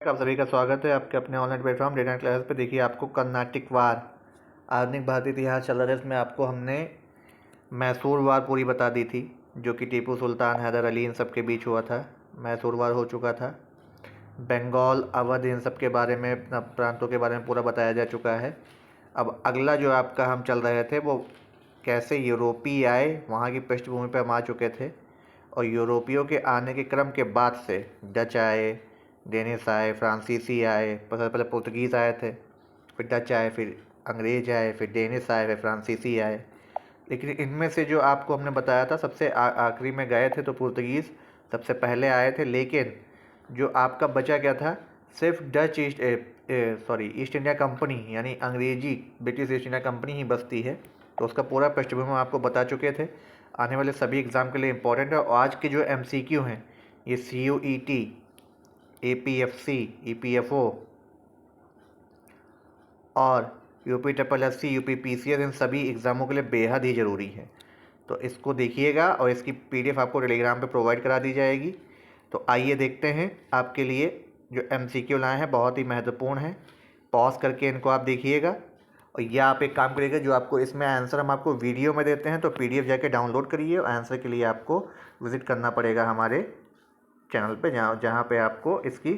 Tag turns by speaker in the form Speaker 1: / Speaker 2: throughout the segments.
Speaker 1: आप सभी का स्वागत है आपके अपने ऑनलाइन प्लेटफॉर्म डेटा क्लासेस पे। देखिए, आपको कर्नाटिक वार आधुनिक भारतीय इतिहास चल रहा है। इसमें आपको हमने मैसूर वार पूरी बता दी थी, जो कि टीपू सुल्तान, हैदर अली इन सब के बीच हुआ था। मैसूर वार हो चुका था। बंगाल, अवध इन सब के बारे में, प्रांतों के बारे में पूरा बताया जा चुका है। अब अगला जो आपका हम चल रहे थे वो कैसे यूरोपीय आए, वहाँ की पृष्ठभूमि पर हम आ चुके थे। और यूरोपियों के आने के क्रम के बाद से डच आए, डेनिस आए, फ्रांसीसी आए, पहले पुर्तगीज़ आए थे, फिर डच आए, फिर अंग्रेज आए, फिर डेनिस आए, फिर फ्रांसीसी आए। लेकिन इनमें से जो आपको हमने बताया था सबसे आखिरी में गए थे तो पुर्तगीज़ सबसे पहले आए थे। लेकिन जो आपका बचा क्या था, सिर्फ डच ईस्ट इंडिया कंपनी यानी अंग्रेजी ब्रिटिश ईस्ट इंडिया कंपनी ही बसती है। तो उसका पूरा पृष्ठभूमि हम आपको बता चुके थे। आने वाले सभी एग्ज़ाम के लिए इम्पोर्टेंट है। और आज के जो MCQ हैं, ये CUET, APFC, EPFO और UPSSC, UPPCS, इन सभी एग्ज़ामों के लिए बेहद ही ज़रूरी है। तो इसको देखिएगा और इसकी PDF आपको टेलीग्राम पे प्रोवाइड करा दी जाएगी। तो आइए देखते हैं आपके लिए जो MCQ लाए हैं, बहुत ही महत्वपूर्ण है। पॉज करके इनको आप देखिएगा। और या आप एक काम करिएगा, जो आपको इसमें आंसर हम आपको वीडियो में देते हैं तो PDF जाके डाउनलोड करिए। और आंसर के लिए आपको विज़िट करना पड़ेगा हमारे चैनल पे, जहाँ पे आपको इसकी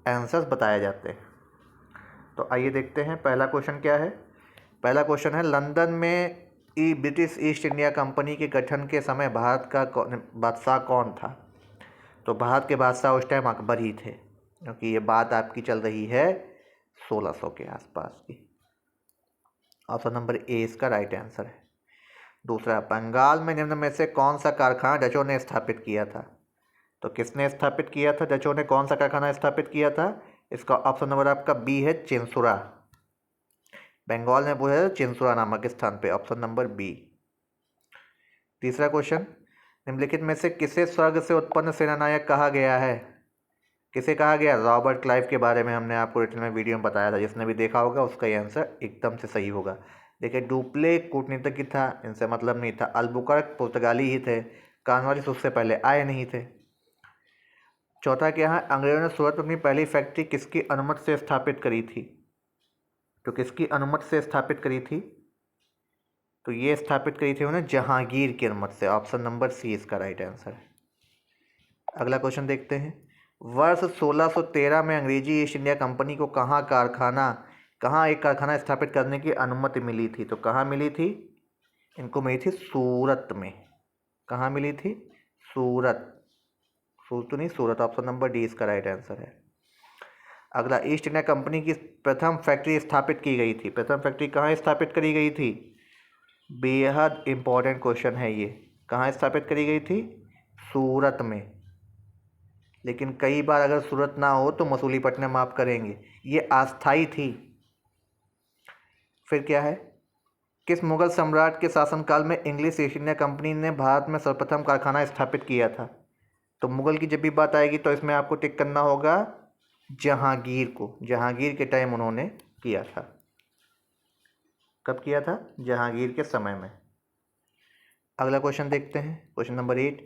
Speaker 1: आंसर्स बताए जाते हैं। तो आइए देखते हैं पहला क्वेश्चन क्या है। पहला क्वेश्चन है, लंदन में ब्रिटिश ईस्ट इंडिया कंपनी के गठन के समय भारत का बादशाह कौन था? तो भारत के बादशाह उस टाइम अकबर ही थे, क्योंकि ये बात आपकी चल रही है 1600 के आसपास की। ऑप्शन नंबर ए इसका राइट आंसर है। दूसरा, बंगाल में निम्न में से कौन सा कारखाना डचों ने स्थापित किया था? तो किसने स्थापित किया था? डचों ने कौन सा कारखाना स्थापित किया था? इसका ऑप्शन नंबर आपका बी है, चिंसुरा। बंगाल में वो है चिंसुरा नामक स्थान पे, ऑप्शन नंबर बी। तीसरा क्वेश्चन, निम्नलिखित में से किसे स्वर्ग से उत्पन्न सेनानायक कहा गया है? किसे कहा गया? रॉबर्ट क्लाइव के बारे में हमने आपको रिटर्न में वीडियो में बताया था। जिसने भी देखा होगा उसका ये आंसर एकदम से सही होगा। देखिए, डुप्ले कूटनीतिज्ञ था, इनसे मतलब नहीं था। अल्बुकर्क पुर्तगाली ही थे, कॉर्नवालिस उससे पहले आए नहीं थे। चौथा क्या है, अंग्रेजों ने सूरत में अपनी पहली फैक्ट्री किसकी अनुमति से स्थापित करी थी? तो किसकी अनुमति से स्थापित करी थी? तो ये स्थापित करी थी उन्होंने जहांगीर की अनुमति से। ऑप्शन नंबर सी इसका राइट आंसर है। अगला क्वेश्चन देखते हैं। वर्ष 1613 में अंग्रेजी ईस्ट इंडिया कंपनी को कहाँ एक कारखाना स्थापित करने की अनुमति मिली थी? तो कहाँ मिली थी? इनको मिली थी सूरत में। कहाँ मिली थी? सूरत। सूरत नहीं, सूरत। ऑप्शन नंबर डी इसका राइट आंसर है। अगला, ईस्ट इंडिया कंपनी की प्रथम फैक्ट्री स्थापित की गई थी। प्रथम फैक्ट्री कहाँ स्थापित करी गई थी? बेहद इंपॉर्टेंट क्वेश्चन है ये। कहाँ स्थापित करी गई थी? सूरत में। लेकिन कई बार अगर सूरत ना हो तो मसूलीपट्टनम आप करेंगे, ये अस्थाई थी। फिर क्या है, किस मुगल सम्राट के शासनकाल में इंग्लिश ईस्ट इंडिया कंपनी ने भारत में सर्वप्रथम कारखाना स्थापित किया था? तो मुगल की जब भी बात आएगी तो इसमें आपको टिक करना होगा जहांगीर को। जहांगीर के टाइम उन्होंने किया था। कब किया था? जहांगीर के समय में। अगला क्वेश्चन देखते हैं, क्वेश्चन नंबर 8।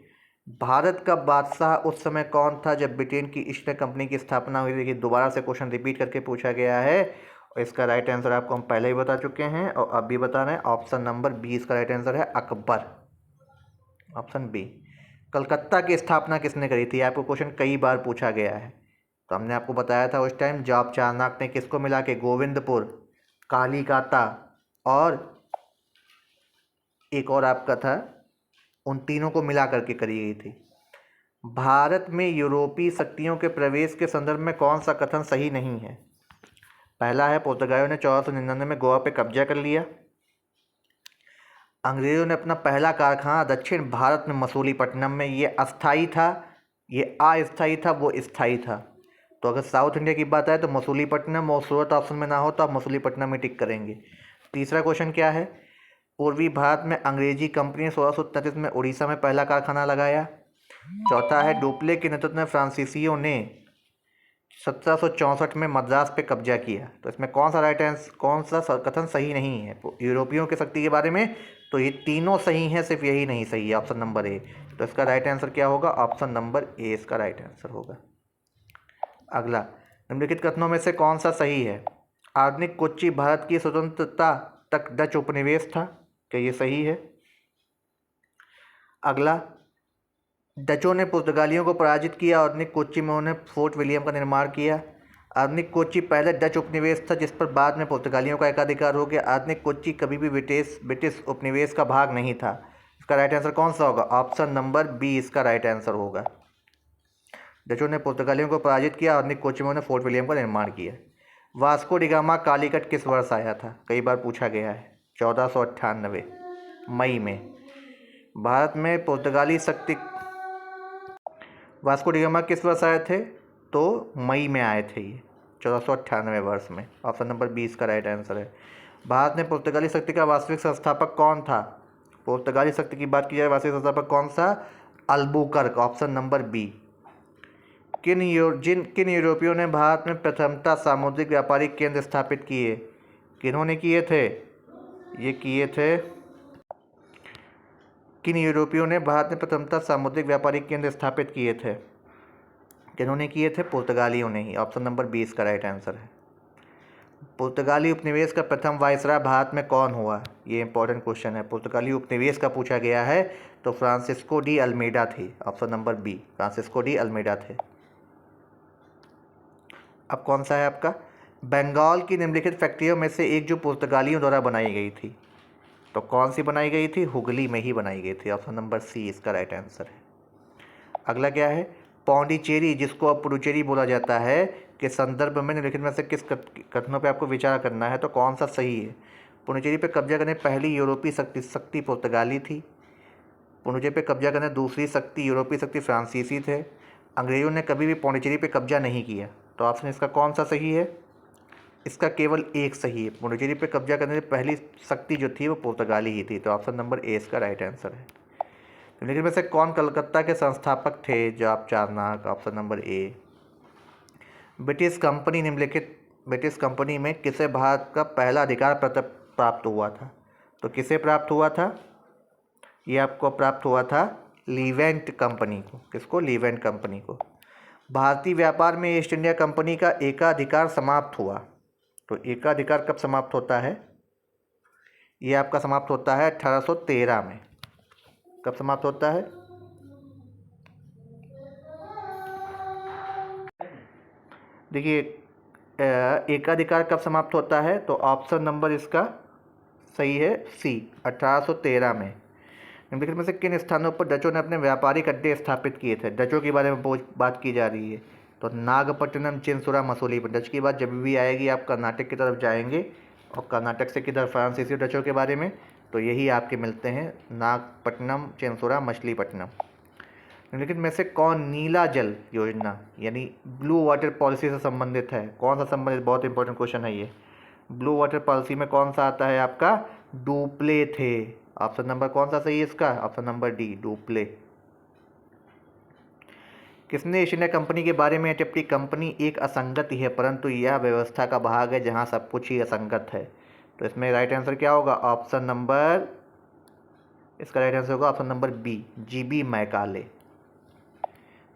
Speaker 1: भारत का बादशाह उस समय कौन था जब ब्रिटेन की ईस्ट इंडिया कंपनी की स्थापना हुई? देखिए, दोबारा से क्वेश्चन रिपीट करके पूछा गया है और इसका राइट आंसर आपको हम पहले ही बता चुके हैं और अब भी बता रहे हैं। ऑप्शन नंबर बी इसका राइट आंसर है, अकबर। Option B. कलकत्ता की स्थापना किसने करी थी? आपको क्वेश्चन कई बार पूछा गया है। तो हमने आपको बताया था उस टाइम, जॉब चारनाक ने किसको मिला के? गोविंदपुर, कालीकाता और एक और आपका था, उन तीनों को मिला करके करी गई थी। भारत में यूरोपीय शक्तियों के प्रवेश के संदर्भ में कौन सा कथन सही नहीं है? पहला है, पुर्तगालियों ने 1499 में गोवा पे कब्जा कर लिया। अंग्रेजों ने अपना पहला कारखाना दक्षिण भारत में मसूलीपट्टनम में, ये अस्थाई था, ये अस्थाई था, वो स्थाई था। तो अगर साउथ इंडिया की बात आए तो मसूलीपट्टनम और सूरत ऑप्शन में ना हो तो आप मसूलीपट्टनम में टिक करेंगे। तीसरा क्वेश्चन क्या है, पूर्वी भारत में अंग्रेजी कंपनी ने 1633 में उड़ीसा में पहला कारखाना लगाया। चौथा है, डुप्ले के नेतृत्व में फ्रांसीसियों ने 1764 में मद्रास पे कब्जा किया। तो इसमें कौन सा कथन सही नहीं है यूरोपियों की शक्ति के बारे में? तो ये तीनों सही हैं, सिर्फ यही नहीं सही है, ऑप्शन नंबर ए। तो इसका राइट आंसर क्या होगा? ऑप्शन नंबर ए इसका राइट आंसर होगा। अगला, निम्नलिखित कथनों में से कौन सा सही है? आधुनिक कोच्चि भारत की स्वतंत्रता तक डच उपनिवेश था। क्या ये सही है? अगला, डचों ने पुर्तगालियों को पराजित किया। आधुनिक कोच्चि में उन्होंने फोर्ट विलियम का निर्माण किया। आधुनिक कोच्चि पहले डच उपनिवेश था जिस पर बाद में पुर्तगालियों का एकाधिकार हो गया। आधुनिक कोच्चि कभी भी ब्रिटिश उपनिवेश का भाग नहीं था। इसका राइट आंसर कौन सा होगा? ऑप्शन नंबर बी इसका राइट आंसर होगा। डचों ने पुर्तगालियों को पराजित किया। आधुनिक कोच्चि में उन्होंने फोर्ट विलियम का निर्माण किया। वास्को डी गामा कालीकट किस वर्ष आया था? कई बार पूछा गया है। 1498 मई में। भारत में पुर्तगाली शक्ति वास्को डी गामा किस वर्ष आए थे? तो मई में आए थे ये 1498 वर्ष में। ऑप्शन नंबर 20 का राइट आंसर है। भारत में पुर्तगाली शक्ति का वास्तविक संस्थापक कौन था? पुर्तगाली शक्ति की बात की जाए, वास्तविक संस्थापक कौन सा? अल्बुकर्क। Option number B. किन यूरोपियों ने भारत में प्रथमतः सामुद्रिक व्यापारिक केंद्र स्थापित किए? किन्होंने किए थे? ये किए थे, किन यूरोपियों ने भारत में प्रथमतः सामुद्रिक व्यापारिक केंद्र स्थापित किए थे? किन्होंने किए थे? पुर्तगालियों ने ही। ऑप्शन नंबर 20 का राइट आंसर है। पुर्तगाली उपनिवेश का प्रथम वायसराय भारत में कौन हुआ? ये इंपॉर्टेंट क्वेश्चन है। पुर्तगाली उपनिवेश का पूछा गया है तो फ्रांसिस्को डी अल्मेडा थे। Option number B, Francisco de Almeida थे। अब कौन सा है आपका? बंगाल की निम्नलिखित फैक्ट्रियों में से एक जो पुर्तगालियों द्वारा बनाई गई थी, तो कौन सी बनाई गई थी? हुगली में ही बनाई गई थी। ऑप्शन नंबर सी इसका राइट आंसर है। अगला क्या है? पौंडीचेरी, जिसको अब पुडुचेरी बोला जाता है, के संदर्भ में निम्नलिखित में से किस कथनों पे आपको विचार करना है? तो कौन सा सही है? पुडुचेरी पे कब्जा करने पहली यूरोपीय शक्ति पुर्तगाली थी। पुडुचेरी पे कब्जा करने दूसरी यूरोपीय शक्ति फ्रांसीसी थे। अंग्रेजों ने कभी भी पौंडीचेरी पे कब्जा नहीं किया। तो ऑप्शन इसका कौन सा सही है? इसका केवल एक सही है। पुडुचेरी पे कब्जा करने से पहली शक्ति जो थी वो पुर्तगाली ही थी। तो ऑप्शन नंबर ए इसका राइट आंसर है। निम्नलिखित में से कौन कलकत्ता के संस्थापक थे? Job चारनाक। Option number A. British company में किसे भारत का पहला अधिकार प्राप्त हुआ था? तो किसे प्राप्त हुआ था? ये आपको प्राप्त हुआ था लीवेंट कंपनी को। किसको? लीवेंट कंपनी को। भारतीय व्यापार में ईस्ट इंडिया कंपनी का एकाधिकार समाप्त हुआ। तो एकाधिकार कब समाप्त होता है? ये आपका समाप्त होता है 1813 में। कब समाप्त होता है? देखिए, एकाधिकार कब समाप्त होता है? तो ऑप्शन नंबर इसका सही है सी, 1813 में। निम्नलिखित में से किन स्थानों पर डचों ने अपने व्यापारिक अड्डे स्थापित किए थे? डचों के बारे में बात की जा रही है। तो नागपट्टिनम, चिंसुरा, मसूलीपट्टनम। डच की बात जब भी आएगी आप कर्नाटक की तरफ जाएंगे, और कर्नाटक से किधर? फ्रांसीसी डचों के बारे में। तो यही आपके मिलते हैं, नागपट्टिनम, चिंसुरा, मछलीपट्टनम। निम्नलिखित में से कौन नीला जल योजना यानी ब्लू वाटर पॉलिसी से संबंधित है? कौन सा संबंधित? बहुत इंपॉर्टेंट क्वेश्चन है ये। ब्लू वाटर पॉलिसी में कौन सा आता है आपका? डुप्ले थे। ऑप्शन नंबर कौन सा सही है इसका? Option number D, Dupleix. किसने ईस्ट इंडिया कंपनी के बारे में टिप्पणी? कंपनी एक असंगत ही है, परंतु यह व्यवस्था का भाग है जहां सब कुछ ही असंगत है। तो इसमें राइट आंसर क्या होगा? ऑप्शन नंबर, इसका राइट आंसर होगा option number B, GB Macaulay.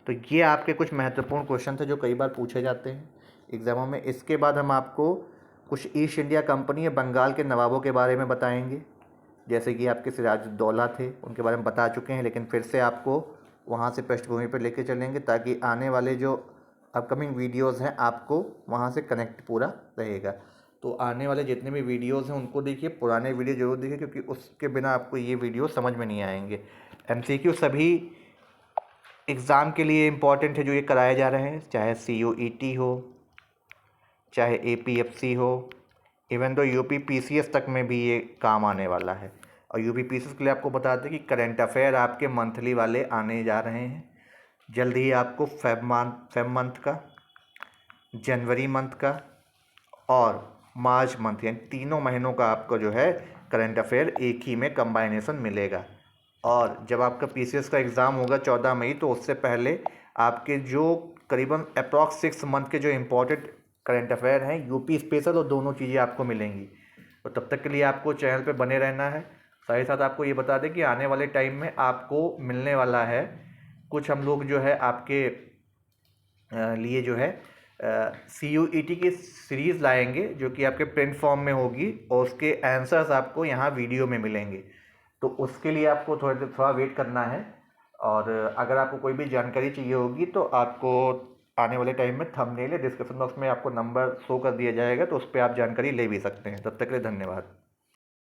Speaker 1: तो ये आपके कुछ महत्वपूर्ण क्वेश्चन थे जो कई बार पूछे जाते हैं एग्जामों में। इसके बाद हम आपको कुछ ईस्ट इंडिया कंपनी या बंगाल के नवाबों के बारे में बताएंगे। जैसे कि आपके सिराजुद्दौला थे, उनके बारे में बता चुके हैं, लेकिन फिर से आपको वहाँ से पृष्ठभूमि पर लेके चलेंगे ताकि आने वाले जो अपकमिंग वीडियोज़ हैं आपको वहाँ से कनेक्ट पूरा रहेगा। तो आने वाले जितने भी वीडियोज़ हैं उनको देखिए, पुराने वीडियो जरूर देखिए, क्योंकि उसके बिना आपको ये वीडियो समझ में नहीं आएंगे। MCQ सभी एग्ज़ाम के लिए इम्पॉर्टेंट है जो ये कराए जा रहे हैं, चाहे CUET हो, चाहे APFC हो, इवन तो UPPCS तक में भी ये काम आने वाला है। और UPPCS के लिए आपको बता दें कि करंट अफेयर आपके मंथली वाले आने जा रहे हैं। जल्द ही आपको फेब मंथ का, जनवरी मंथ का और मार्च मंथ, यानी तीनों महीनों का आपको जो है करंट अफेयर एक ही में कंबाइनेशन मिलेगा। और जब आपका PCS का एग्ज़ाम होगा 14 मई, तो उससे पहले आपके जो करीबन अप्रॉक्स 6 मंथ के जो इम्पोर्टेंट करंट अफेयर हैं, यूपी स्पेशल और दोनों चीज़ें आपको मिलेंगी। तो तब तक के लिए आपको चैनल पे बने रहना है। साथ ही साथ आपको ये बता दें कि आने वाले टाइम में आपको मिलने वाला है कुछ, हम लोग जो है आपके लिए जो है CUET की सीरीज़ लाएंगे जो कि आपके प्रिंट फॉर्म में होगी और उसके आंसर्स आपको यहाँ वीडियो में मिलेंगे। तो उसके लिए आपको थोड़ा वेट करना है। और अगर आपको कोई भी जानकारी चाहिए होगी तो आपको आने वाले टाइम में थंबनेल या डिस्क्रिप्शन बॉक्स में आपको नंबर शो कर दिया जाएगा, तो उस पर आप जानकारी ले भी सकते हैं। तब तक के लिए धन्यवाद।